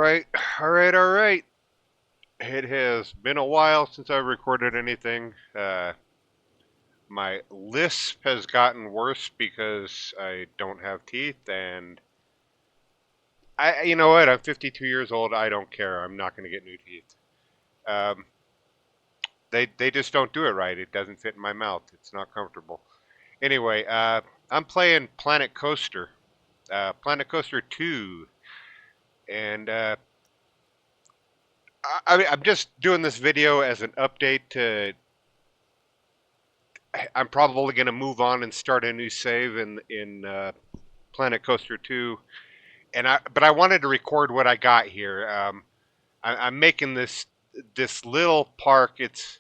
Alright, alright. It has been a while since I recorded anything. My lisp has gotten worse because I don't have teeth, and you know what? I'm 52 years old. I don't care. I'm not going to get new teeth. Um, they just don't do it right. It doesn't fit in my mouth. It's not comfortable. Anyway, I'm playing Planet Coaster 2, and I'm just doing this video as an update to. I'm probably going to move on and start a new save in Planet Coaster 2, but I wanted to record what I got here. I'm making this little park. It's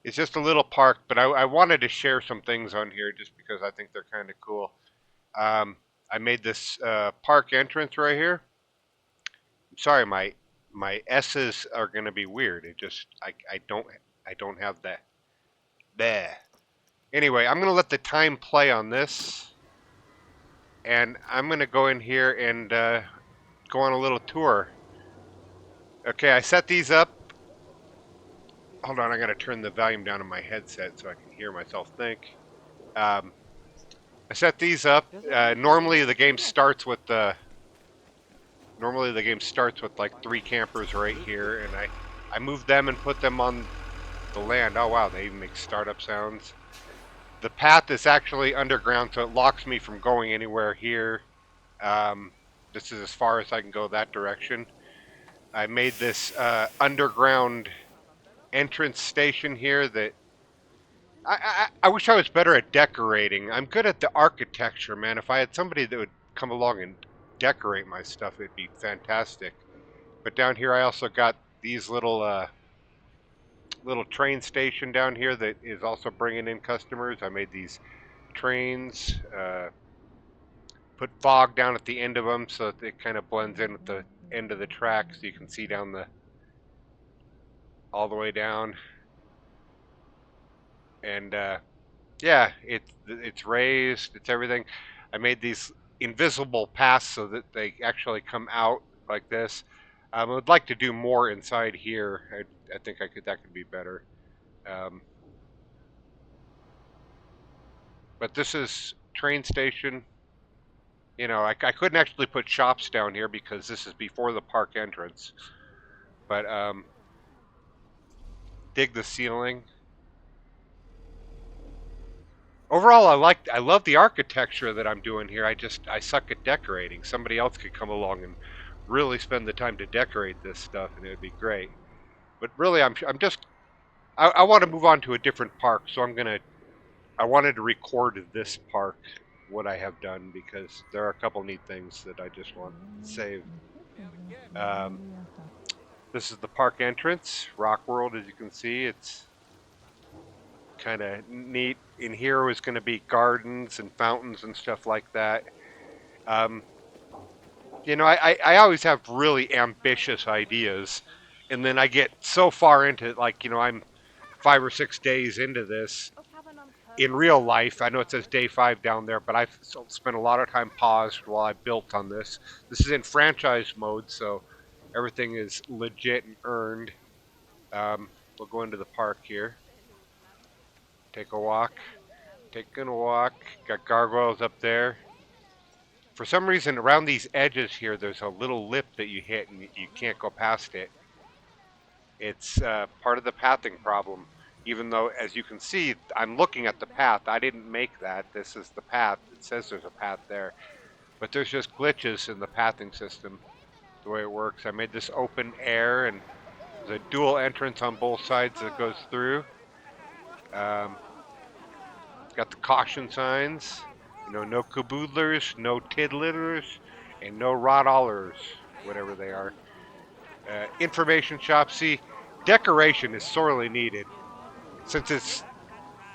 just a little park, but I wanted to share some things on here just because I think they're kind of cool. I made this park entrance right here. I'm sorry, my S's are going to be weird. I don't have that. There. Anyway, I'm going to let the time play on this, and I'm going to go in here and go on a little tour. Okay, I set these up. Hold on, I got to turn the volume down on my headset so I can hear myself think. I set these up. Normally the game starts with like 3 campers right here, and I moved them and put them on the land. Oh wow, they even make startup sounds. The path is actually underground, so it locks me from going anywhere here. This is as far as I can go that direction. I made this underground entrance station here that I wish I was better at decorating. I'm good at the architecture, man. If I had somebody that would come along and decorate my stuff, it'd be fantastic. But down here I also got these little train station down here that is also bringing in customers. I made these trains, put fog down at the end of them so that it kind of blends in with the end of the track, so you can see down all the way down. And yeah, it's raised, it's everything. I made these invisible paths so that they actually come out like this. I would like to do more inside here. I think that could be better. But this is train station. You know, I couldn't actually put shops down here because this is before the park entrance. But dig the ceiling. Overall, I love the architecture that I'm doing here. I suck at decorating. Somebody else could come along and really spend the time to decorate this stuff, and it would be great. But really, I want to move on to a different park, so I wanted to record this park, what I have done, because there are a couple neat things that I just want to save. This is the park entrance, RockWorld, as you can see. It's kind of neat. In here was going to be gardens and fountains and stuff like that. You know, I always have really ambitious ideas, and then I get so far into it, like, you know, I'm 5 or 6 days into this. In real life, I know it says day 5 down there, but I've spent a lot of time paused while I built on this. This is in franchise mode, so everything is legit and earned. We'll go into the park here. Take a walk. Taking a walk. Got gargoyles up there. For some reason, around these edges here, there's a little lip that you hit and you can't go past it. It's part of the pathing problem. Even though, as you can see, I'm looking at the path. I didn't make that. This is the path. It says there's a path there. But there's just glitches in the pathing system, the way it works. I made this open air, and there's a dual entrance on both sides that goes through. Got the caution signs, you know, no caboodlers, no tiddlers, and no rot-allers, whatever they are. Information shop. See, decoration is sorely needed. Since it's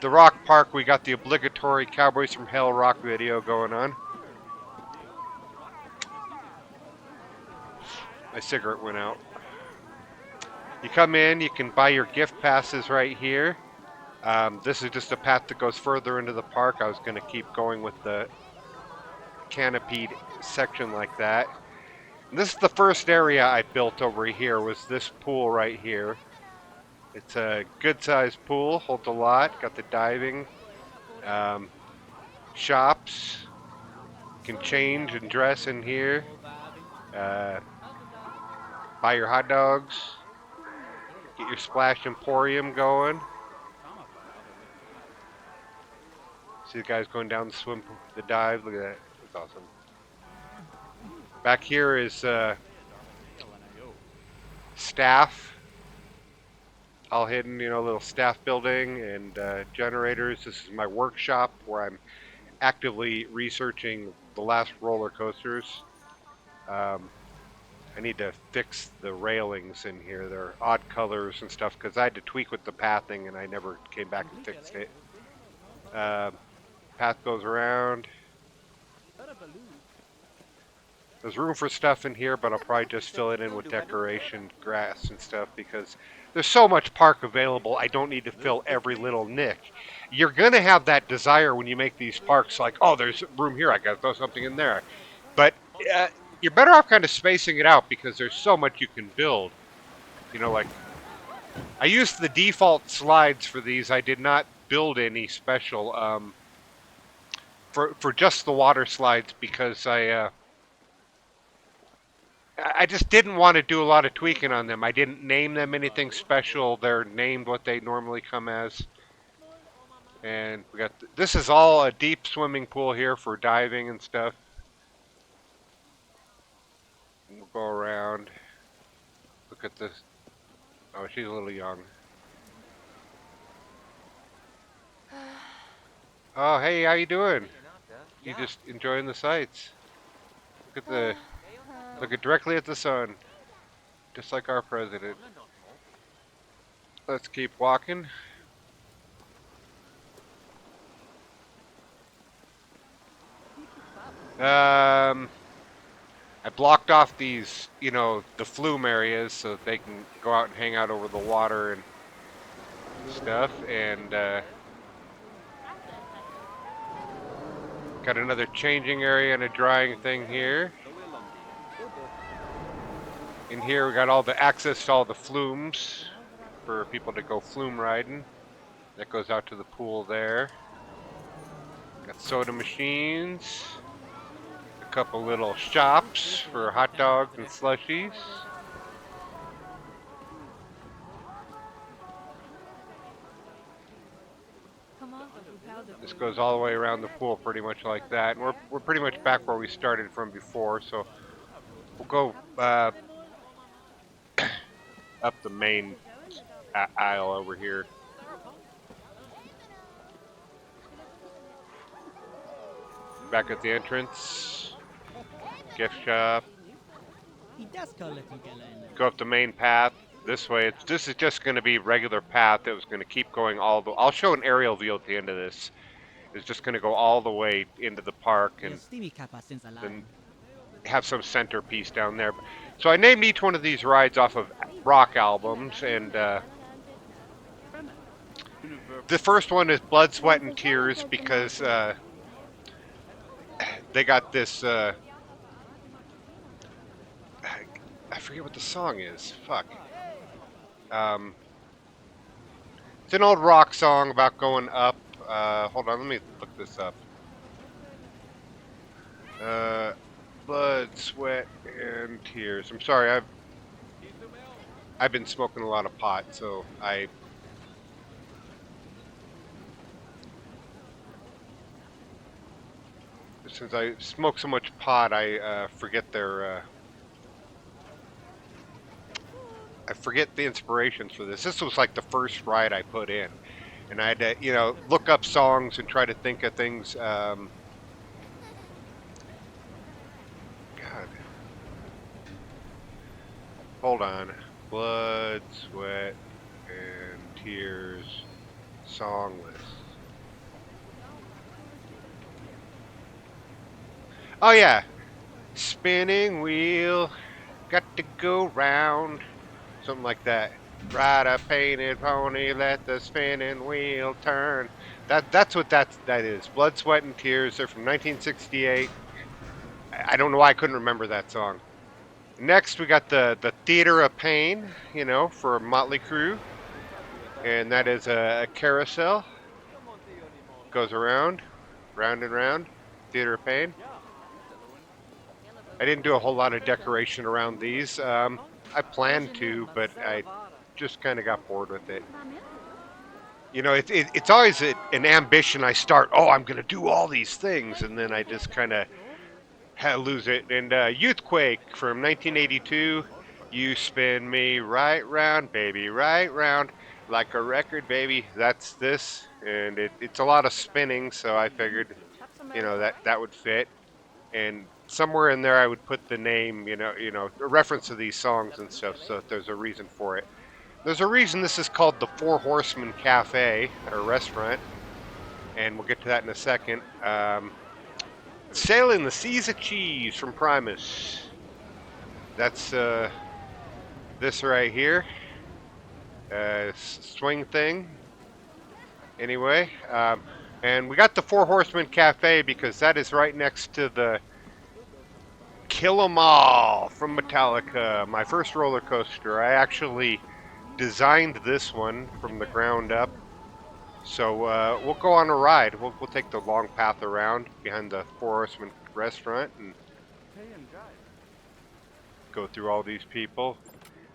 the Rock Park, we got the obligatory Cowboys from Hell rock video going on. My cigarette went out. You come in, you can buy your gift passes right here. This is just a path that goes further into the park. I was going to keep going with the canopied section like that. This is the first area I built over here. Was this pool right here? It's a good-sized pool, holds a lot. Got the diving, um, shops. Can change and dress in here. Uh, buy your hot dogs. Get your Splash Emporium going. See the guys going down the swim, the dive. Look at that. That's awesome. Back here is staff, all hidden. You know, little staff building and generators. This is my workshop where I'm actively researching the last roller coasters. Um, I need to fix the railings in here. They're odd colors and stuff because I had to tweak with the pathing and I never came back and fixed it. Path goes around. There's room for stuff in here, but I'll probably just fill it in with decoration, grass, and stuff because there's so much park available. I don't need to fill every little nick. You're going to have that desire when you make these parks like, oh, there's room here. I got to throw something in there. But you're better off kind of spacing it out because there's so much you can build. You know, like I used the default slides for these. I did not build any special for just the water slides because I just didn't want to do a lot of tweaking on them. I didn't name them anything special. They're named what they normally come as. And we got this is all a deep swimming pool here for diving and stuff. And we'll go around. Look at this. Oh, she's a little young. Oh, hey, how you doing? You just enjoying the sights? Look at directly at the sun, just like our president. Let's keep walking. I blocked off these, you know, the flume areas so that they can go out and hang out over the water and stuff. And got another changing area and a drying thing here. In here we got all the access to all the flumes for people to go flume riding. That goes out to the pool there. Got soda machines. A couple little shops for hot dogs and slushies. This goes all the way around the pool pretty much like that. And we're pretty much back where we started from before, so we'll go up the main aisle over here. Back at the entrance. Gift shop. Go up the main path this way. This is just going to be regular path that was going to keep going all the. I'll show an aerial view at the end of this. It's just going to go all the way into the park and then have some centerpiece down there. So I named each one of these rides off of rock albums, and the first one is Blood, Sweat, and Tears because they got this. I forget what the song is. Fuck. It's an old rock song about going up. Hold on, let me look this up. Blood, Sweat, and Tears. I'm sorry, I've been smoking a lot of pot, so since I smoke so much pot, I forget I forget the inspirations for this. This was like the first ride I put in, and I had to, you know, look up songs and try to think of things. God, hold on. Blood, Sweat, and Tears song list. Oh yeah, spinning wheel, got to go round. Something like that. Ride a painted pony, let the spinning wheel turn. That's what that is. Blood, Sweat, and Tears. They're from 1968. I don't know why I couldn't remember that song. Next, we got the Theater of Pain, you know, for Motley Crue, and that is a carousel. Goes around, round and round. Theater of Pain. I didn't do a whole lot of decoration around these. I planned to, but I just kind of got bored with it. You know, it's always an ambition. I start, oh, I'm going to do all these things, and then I just kind of lose it. And Youthquake from 1982, you spin me right round, baby, right round, like a record, baby. That's this, and it's a lot of spinning, so I figured, you know, that would fit. And somewhere in there, I would put the name, a reference to these songs and stuff, so that there's a reason for it. There's a reason this is called the Four Horsemen Cafe or restaurant, and we'll get to that in a second. Sailing the Seas of Cheese from Primus. That's this right here. Swing thing. Anyway, and we got the Four Horsemen Cafe because that is right next to the Kill 'Em All from Metallica, my first roller coaster. I actually designed this one from the ground up. So we'll go on a ride. We'll take the long path around behind the Four Horsemen restaurant and go through all these people.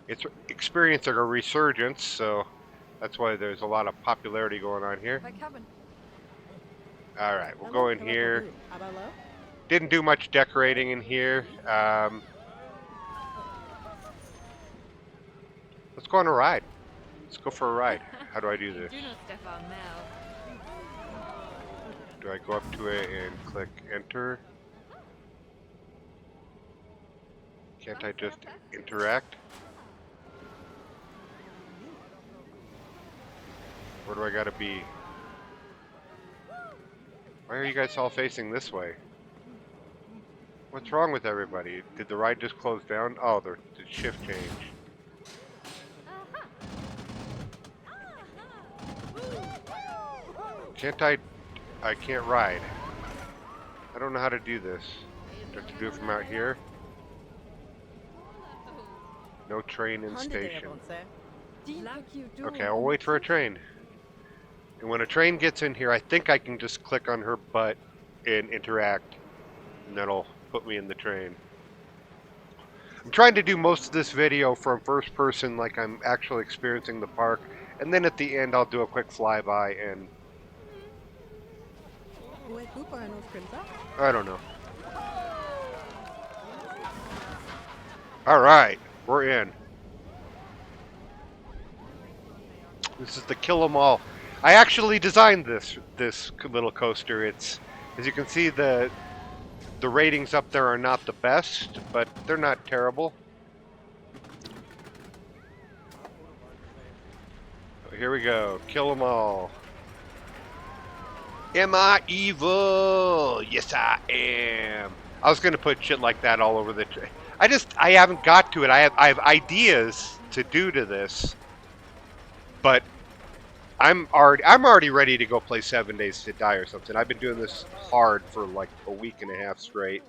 It's experiencing a resurgence, so that's why there's a lot of popularity going on here. All right, we'll go in here. Didn't do much decorating in here. Let's go on a ride. Let's go for a ride. How do I do this? Do I go up to it and click enter? Can't I just interact? Where do I gotta be? Why are you guys all facing this way? What's wrong with everybody? Did the ride just close down? Oh, the shift change. Can't I can't ride. I don't know how to do this. Do I have to do it from out here? No train in station. Okay, I'll wait for a train. And when a train gets in here, I think I can just click on her butt and interact. And that'll put me in the train. I'm trying to do most of this video from first person, like I'm actually experiencing the park. And then at the end, I'll do a quick flyby and... I don't know. Alright, we're in. This is the Kill 'Em All. I actually designed this little coaster. It's, as you can see, the ratings up there are not the best, but they're not terrible. Here we go. Kill 'Em All. Am I evil? Yes, I am. I was gonna put shit like that all over the. I haven't got to it. I have ideas to do to this, but I'm already ready to go play 7 Days to Die or something. I've been doing this hard for like a week and a half straight,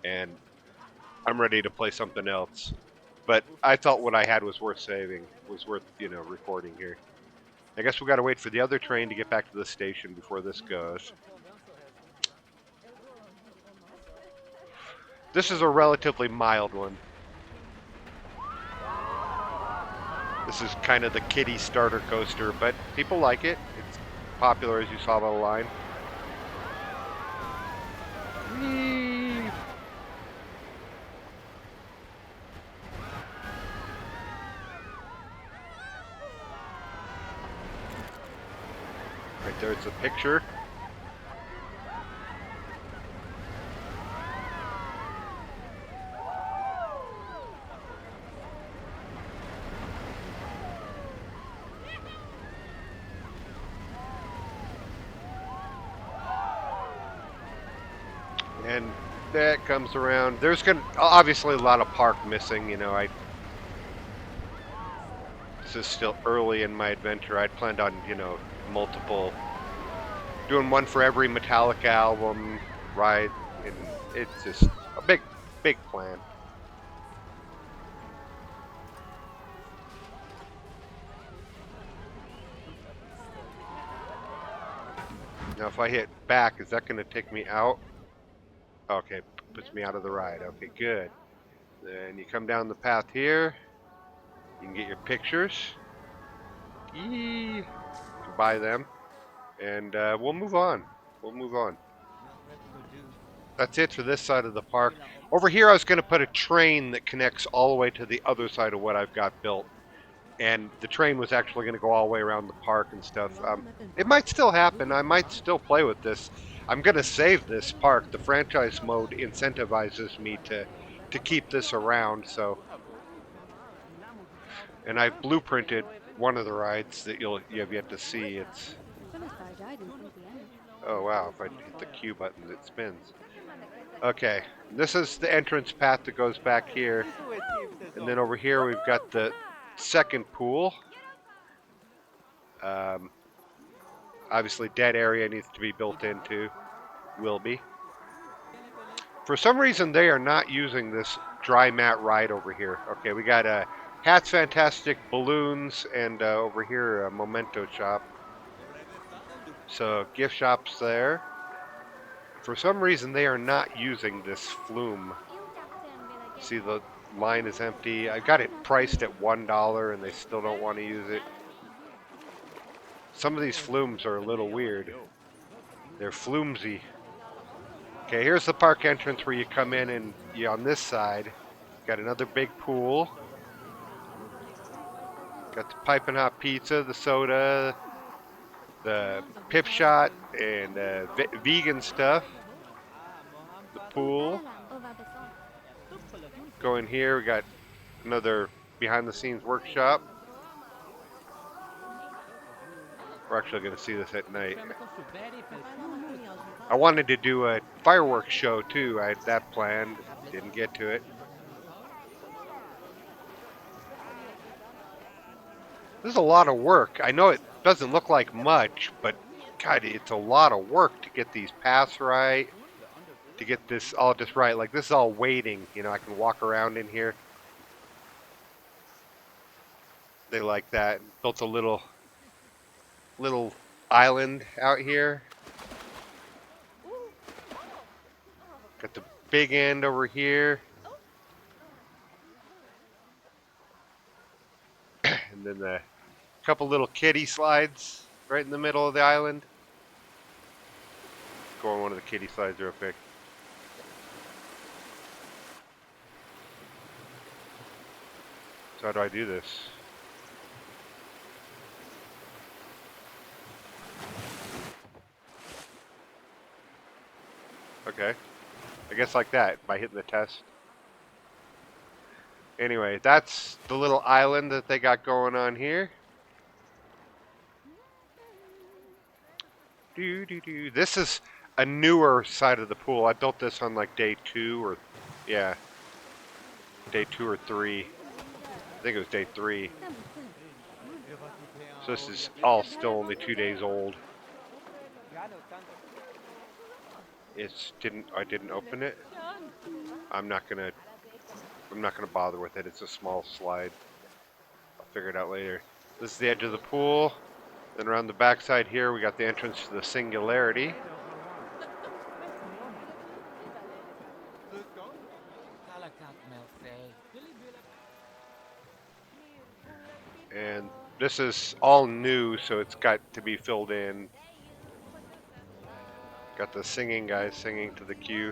and I'm ready to play something else. But I thought what I had was worth saving, was worth, recording here. I guess we got to wait for the other train to get back to the station before this goes. This is a relatively mild one. This is kind of the kiddie starter coaster, but people like it. It's popular, as you saw by the line. Whee! Right there's a picture. And that comes around. There's obviously a lot of park missing, this is still early in my adventure. I'd planned on, multiple, doing one for every Metallica album, ride, and it's just a big plan. Now if I hit back, is that going to take me out? Okay, puts me out of the ride. Okay, good. Then you come down the path here. You can get your pictures. Yee! Buy them. And we'll move on. We'll move on. That's it for this side of the park. Over here I was going to put a train that connects all the way to the other side of what I've got built. And the train was actually going to go all the way around the park and stuff. It might still happen. I might still play with this. I'm going to save this park. The franchise mode incentivizes me to keep this around. So, and I've blueprinted one of the rides that you have yet to see. It's oh wow! If I hit the Q button, it spins. Okay, this is the entrance path that goes back here, and then over here we've got the second pool. Obviously, dead area needs to be built into. Will be. For some reason, they are not using this dry mat ride over here. Okay, we got Hats Fantastic, balloons, and over here a memento shop. So gift shops there. For some reason, they are not using this flume. See, the line is empty. I got it priced at $1, and they still don't want to use it. Some of these flumes are a little weird. They're flumesy. Okay, here's the park entrance where you come in, and on this side, got another big pool. Got the piping hot pizza, the soda, the pip shot, and vegan stuff. The pool. Go in here, we got another behind the scenes workshop. We're actually going to see this at night. I wanted to do a fireworks show too. I had that planned. Didn't get to it. This is a lot of work. I know it doesn't look like much, but God, it's a lot of work to get these paths right, to get this all just right. Like this is all waiting. You know, I can walk around in here. They like that. Built a little island out here. Got the big end over here. And then the couple little kiddie slides right in the middle of the island. Go on one of the kiddie slides real quick. So how do I do this? Okay. I guess like that, by hitting the test. Anyway, that's the little island that they got going on here. This is a newer side of the pool. I built this on like day 2 or, yeah, day 2 or 3. I think it was day 3. So this is all still only 2 days old. I didn't open it. I'm not gonna bother with it. It's a small slide. I'll figure it out later. This is the edge of the pool. Then around the backside here, we got the entrance to the Singularity. And this is all new, so it's got to be filled in. Got the singing guys singing to the cue.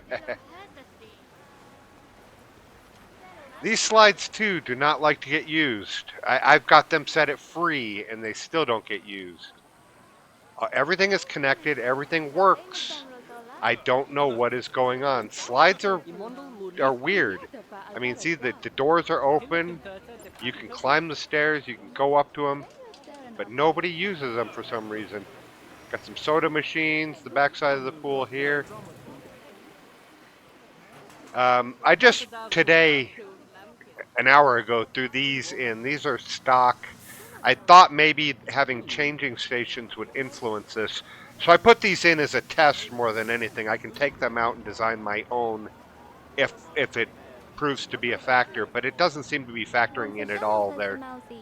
These slides too do not like to get used. I've got them set at free and they still don't get used. Everything is connected, everything works. I don't know what is going on. Slides are weird. I mean, see, the doors are open. You can climb the stairs, you can go up to them, but nobody uses them for some reason. Got some soda machines, the backside of the pool here. I just today, an hour ago, threw these in. These are stock. I thought maybe having changing stations would influence this. So I put these in as a test more than anything. I can take them out and design my own if it proves to be a factor, but it doesn't seem to be factoring in at all there.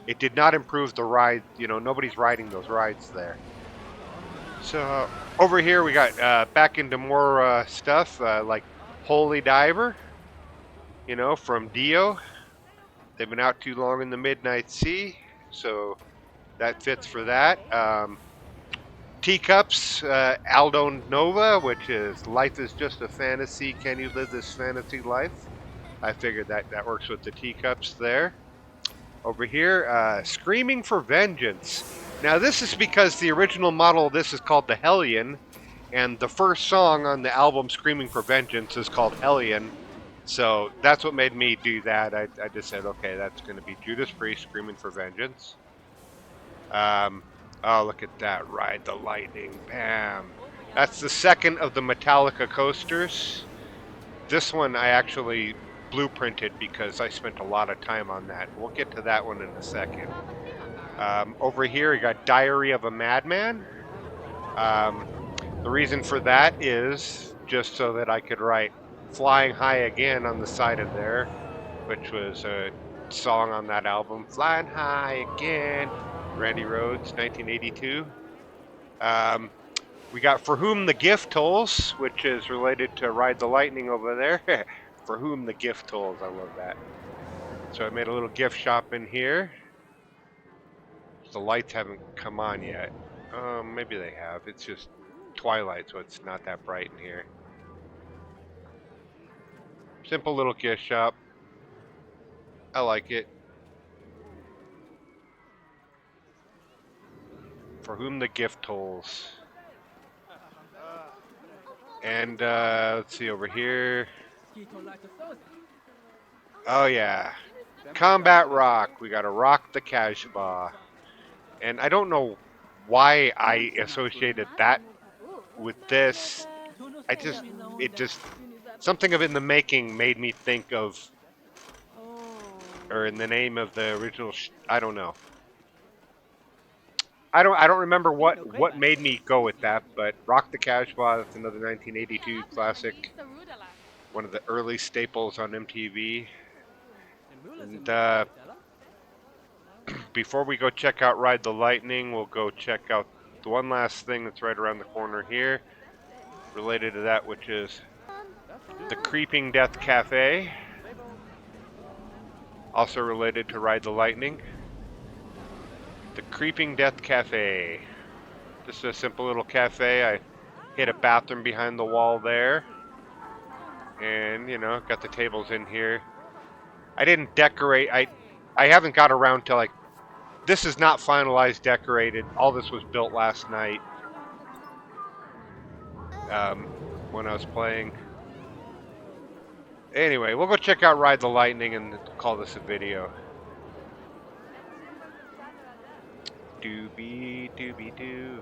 It did not improve the ride. You know, nobody's riding those rides there. So over here we got back into more stuff like Holy Diver, you know, from Dio. They've been out too long in the Midnight Sea, so that fits for that. Teacups, Aldo Nova, which is Life is Just a Fantasy. Can you live this fantasy life? I figured that works with the teacups there. Over here, Screaming for Vengeance. Now, this is because the original model of this is called the Hellion, and the first song on the album Screaming for Vengeance is called Hellion. So that's what made me do that. I just said, okay, that's going to be Judas Priest Screaming for Vengeance. Oh, look at that. Ride the Lightning. Bam. That's the second of the Metallica coasters. This one I actually blueprinted because I spent a lot of time on that. We'll get to that one in a second. Over here, we got Diary of a Madman. The reason for that is just so that I could write Flying High Again on the side of there, which was a song on that album, Flying High Again, Randy Rhoads, 1982. We got For Whom the Gift Tolls, which is related to Ride the Lightning over there. For Whom the Gift Tolls, I love that. So I made a little gift shop in here. The lights haven't come on yet. Maybe they have. It's just twilight, so it's not that bright in here. Simple little gift shop. I like it. For Whom the Gift Tolls. And let's see over here. Oh yeah, Combat Rock. We got to rock the Kashba. And I don't know why I associated that with this. It just, something of it in the making made me think of, or in the name of the original. I don't know. I don't remember what made me go with that, but Rock the Kashba. That's another 1982 classic, one of the early staples on MTV. And before we go check out Ride the Lightning, we'll go check out the one last thing that's right around the corner here, related to that, which is the Creeping Death Cafe, also related to Ride the Lightning. The Creeping Death Cafe. Just a simple little cafe. I hit a bathroom behind the wall there. And, you know, got the tables in here. I didn't decorate. I haven't got around to, like, this is not finalized decorated. All this was built last night when I was playing. Anyway, we'll go check out Ride the Lightning and call this a video. Doobie doobie doo.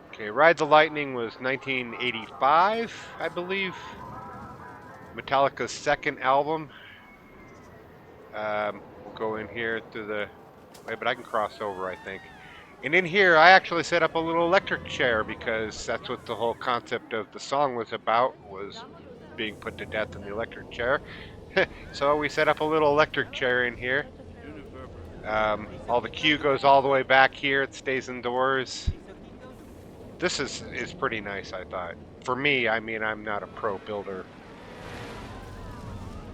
Okay, Ride the Lightning was 1985, I believe. Metallica's second album. We'll go in here through the way, but I can cross over, I think. And in here, I actually set up a little electric chair because that's what the whole concept of the song was about, was being put to death in the electric chair. So we set up a little electric chair in here. All the queue goes all the way back here. It stays indoors. This is pretty nice, I thought. For me, I mean, I'm not a pro builder.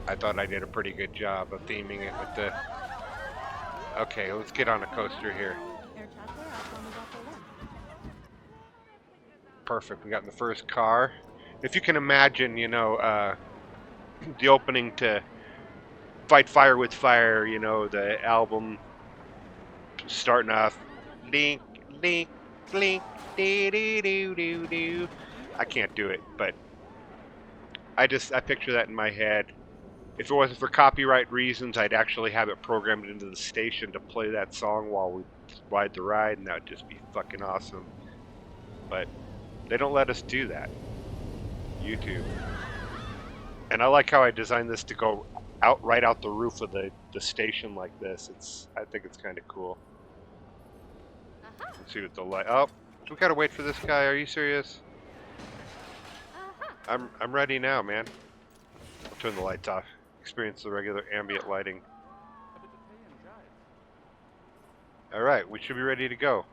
I thought I did a pretty good job of theming it with the... Okay, let's get on a coaster here. Perfect, we got in the first car. If you can imagine, you know, the opening to Fight Fire with Fire, you know, the album starting off, link, link, link, dee dee doo doo doo. I can't do it, but I picture that in my head. If it wasn't for copyright reasons, I'd actually have it programmed into the station to play that song while we ride the ride, and that would just be fucking awesome. But they don't let us do that. YouTube. And I like how I designed this to go right out the roof of the station like this. I think it's kind of cool. Let's see what the light. Oh, we gotta wait for this guy. Are you serious? I'm ready now, man. I'll turn the lights off. Experience the regular ambient lighting. All right, we should be ready to go.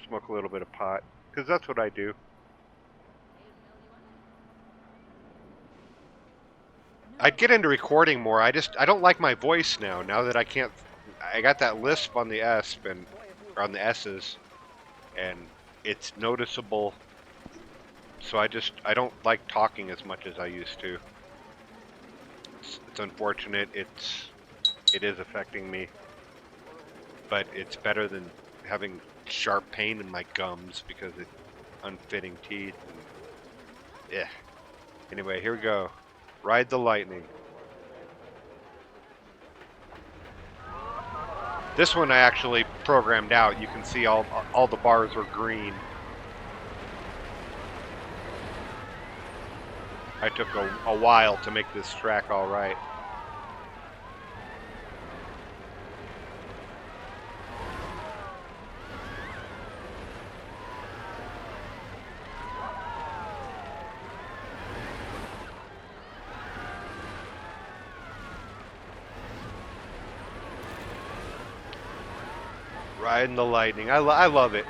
smoke a little bit of pot, because that's what I do. I'd get into recording more. I don't like my voice now. Now that I can't, I got that lisp on the S and or on the S's, and it's noticeable. So I don't like talking as much as I used to. It's unfortunate. It is affecting me, but it's better than having sharp pain in my gums because of unfitting teeth. And, yeah. Anyway, here we go. Ride the lightning. This one I actually programmed out. You can see all the bars are green. I took a while to make this track all right. Riding the lightning. I love it.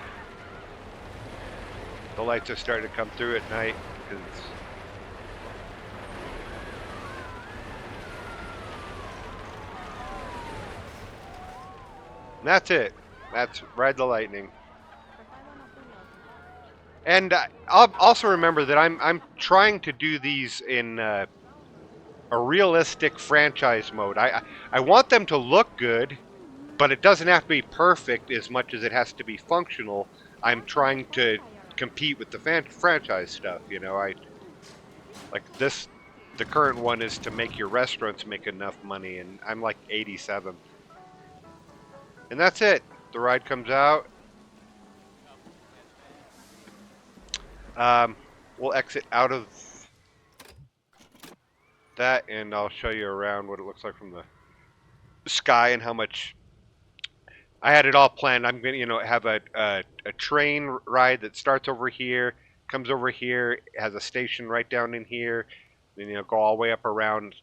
The lights are starting to come through at night because that's it. That's Ride the Lightning. And I'll also remember that I'm trying to do these in a realistic franchise mode. I want them to look good, but it doesn't have to be perfect as much as it has to be functional. I'm trying to compete with the franchise stuff. You know, I like this. The current one is to make your restaurants make enough money, and I'm like 87. And that's it. The ride comes out. We'll exit out of that, and I'll show you around what it looks like from the sky and how much. I had it all planned. I'm gonna, have a train ride that starts over here, comes over here, has a station right down in here, then go all the way up around.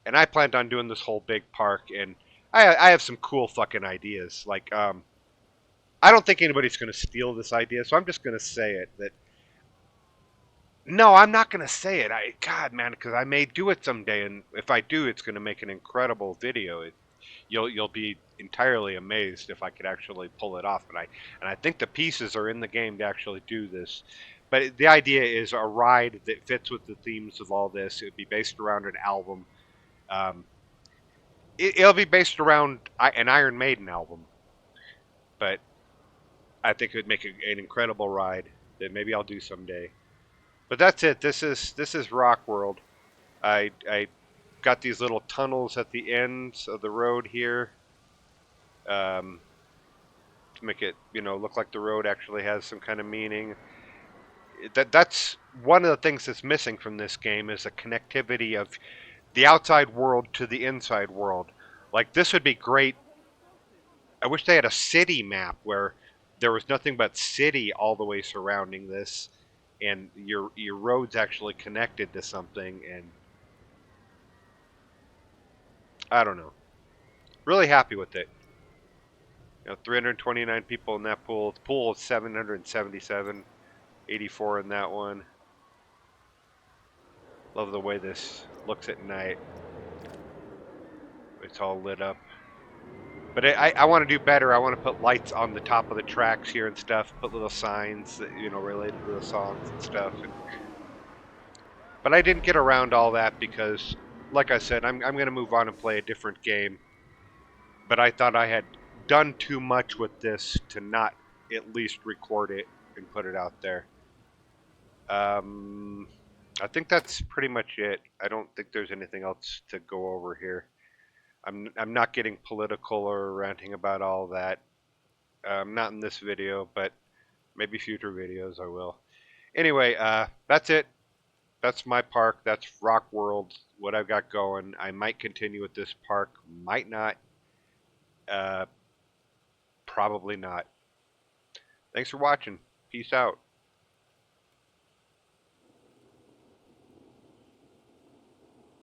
And I planned on doing this whole big park, and I have some cool fucking ideas. Like, I don't think anybody's gonna steal this idea, so I'm just gonna say it. That no, I'm not gonna say it. God, man, because I may do it someday, and if I do, it's gonna make an incredible video. You'll be entirely amazed if I could actually pull it off, and I think the pieces are in the game to actually do this. But the idea is a ride that fits with the themes of all this. It would be based around an album. Um, it'll be based around an Iron Maiden album, but I think it would make an incredible ride that maybe I'll do someday. But that's it. This is RockWorld. I got these little tunnels at the ends of the road here, to make it look like the road actually has some kind of meaning. That's one of the things that's missing from this game is a connectivity of the outside world to the inside world. Like, this would be great. I wish they had a city map where there was nothing but city all the way surrounding this, and your roads actually connected to something. And I don't know. Really happy with it. 329 people in that pool. The pool is 777, 84 in that one. Love the way this looks at night. It's all lit up. But I want to do better. I want to put lights on the top of the tracks here and stuff. Put little signs that, related to the songs and stuff. But I didn't get around all that because, like I said, I'm going to move on and play a different game. But I thought I had done too much with this to not at least record it and put it out there. I think that's pretty much it. I don't think there's anything else to go over here. I'm not getting political or ranting about all that. Not in this video, but maybe future videos I will. Anyway, that's it. That's my park. That's RockWorld. What I've got going. I might continue with this park. Might not. Probably not. Thanks for watching. Peace out.